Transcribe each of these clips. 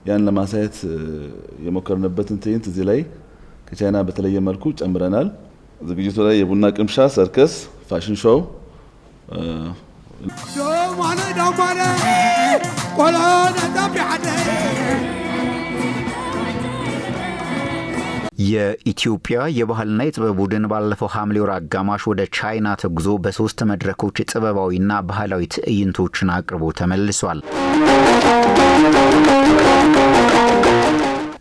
ያን ለማሳየት የሞከርንበትን ትዕይንት እዚህ ላይ ከቻይና በተለየ መልኩ ጨምረናል። ዝግጅቱ ላይ የቡና ቅምሻ፣ ሰርከስ፣ ፋሽን ሾው የኢትዮጵያ የባህልና የጥበብ ቡድን ባለፈው ሐምሌ ወር አጋማሽ ወደ ቻይና ተጉዞ በ3 መድረኮች ጥበባዊና ባህላዊ ትዕይንቶችን አቅርቦ ተመልሷል።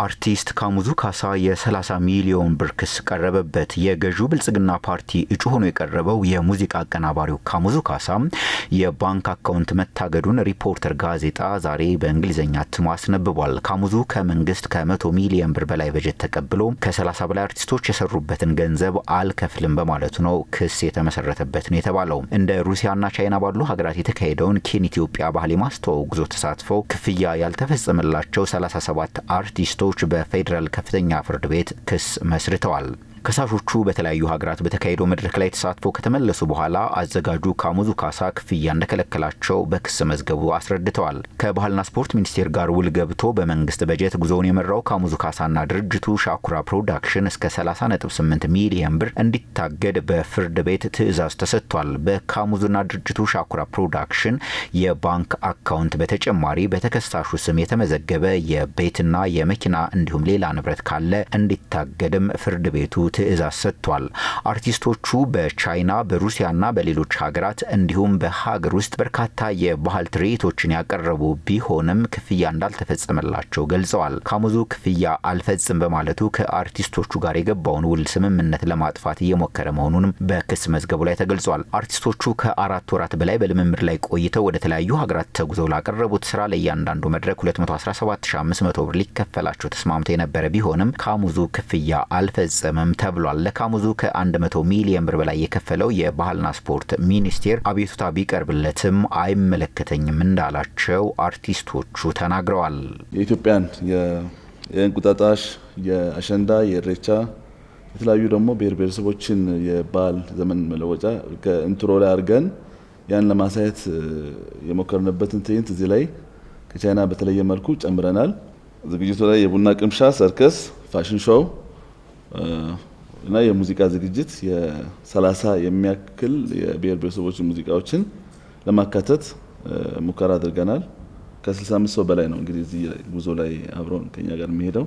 አርቲስት ካሙዙ ካሳ የ30 ሚሊዮን ብር ክስ ቀረበበት። የገዢው ብልጽግና ፓርቲ እጩ ሆኖ የቀረበው የሙዚቃ አቀናባሪው ካሙዙ ካሳ የባንክ አካውንት መታገዱን ሪፖርተር ጋዜጣ ዛሬ በእንግሊዝኛ እትሙ አስነብቧል። ካሙዙ ከመንግስት ከ100 ሚሊዮን ብር በላይ በጀት ተቀብሎ ከ30 በላይ አርቲስቶች የሰሩበትን ገንዘብ አልከፍልም በማለቱ ነው ክስ የተመሰረተበት ነው የተባለው። እንደ ሩሲያና ቻይና ባሉ ሀገራት የተካሄደውን ኬን ኢትዮጵያ ባህል የማስተዋወቅ ጉዞ ተሳትፈው ክፍያ ያልተፈጸመላቸው 37 አርቲስቶች በፌደራል ከፍተኛ ፍርድ ቤት ክስ መስርተዋል። ከሳሾቹ በተለያዩ ሀገራት በተካሄደው መድረክ ላይ ተሳትፈው ከተመለሱ በኋላ አዘጋጁ ካሙዙ ካሳ ክፍያ እንደከለከላቸው በክስ መዝገቡ አስረድተዋል። ከባህልና ስፖርት ሚኒስቴር ጋር ውል ገብቶ በመንግስት በጀት ጉዞውን የመራው ካሙዙ ካሳና ድርጅቱ ሻኩራ ፕሮዳክሽን እስከ 30.8 ሚሊዮን ብር እንዲታገድ በፍርድ ቤት ትዕዛዝ ተሰጥቷል። በካሙዙና ድርጅቱ ሻኩራ ፕሮዳክሽን የባንክ አካውንት በተጨማሪ በተከሳሹ ስም የተመዘገበ የቤትና የመኪና እንዲሁም ሌላ ንብረት ካለ እንዲታገድም ፍርድ ቤቱ ትዕዛዝ ሰጥቷል። አርቲስቶቹ በቻይና በሩሲያና በሌሎች ሀገራት እንዲሁም በሀገር ውስጥ በርካታ የባህል ትርኢቶችን ያቀረቡ ቢሆንም ክፍያ እንዳልተፈጸመላቸው ገልጸዋል። ካሙዙ ክፍያ አልፈጽም በማለቱ ከአርቲስቶቹ ጋር የገባውን ውል ስምምነት ለማጥፋት እየሞከረ መሆኑንም በክስ መዝገቡ ላይ ተገልጿል። አርቲስቶቹ ከ4 ወራት በላይ በልምምድ ላይ ቆይተው ወደ ተለያዩ ሀገራት ተጉዘው ላቀረቡት ስራ ለእያንዳንዱ መድረክ 217500 ብር ሊከፈላቸው ተስማምተው የነበረ ቢሆንም ካሙዙ ክፍያ አልፈጸመም ተብሏል። ለካሙዙ ከ100 ሚሊዮን ብር በላይ የከፈለው የባህልና ስፖርት ሚኒስቴር አቤቱታ ቢቀርብለትም አይመለከተኝም እንዳላቸው አርቲስቶቹ ተናግረዋል። የኢትዮጵያን የእንቁጣጣሽ፣ የአሸንዳ፣ የኢሬቻ የተለያዩ ደግሞ ብሔር ብሔረሰቦችን የባህል ዘመን መለወጫ ከኢንትሮ ላይ አድርገን ያን ለማሳየት የሞከርንበትን ትዕይንት እዚህ ላይ ከቻይና በተለየ መልኩ ጨምረናል። ዝግጅቱ ላይ የቡና ቅምሻ፣ ሰርከስ፣ ፋሽን ሾው እና የሙዚቃ ዝግጅት የ30 የሚያክል የብሔር ብሔረሰቦች ሙዚቃዎችን ለማካተት ሙከራ አድርገናል። ከ65 ሰው በላይ ነው እንግዲህ እዚህ ጉዞ ላይ አብሮን ከኛ ጋር የሚሄደው።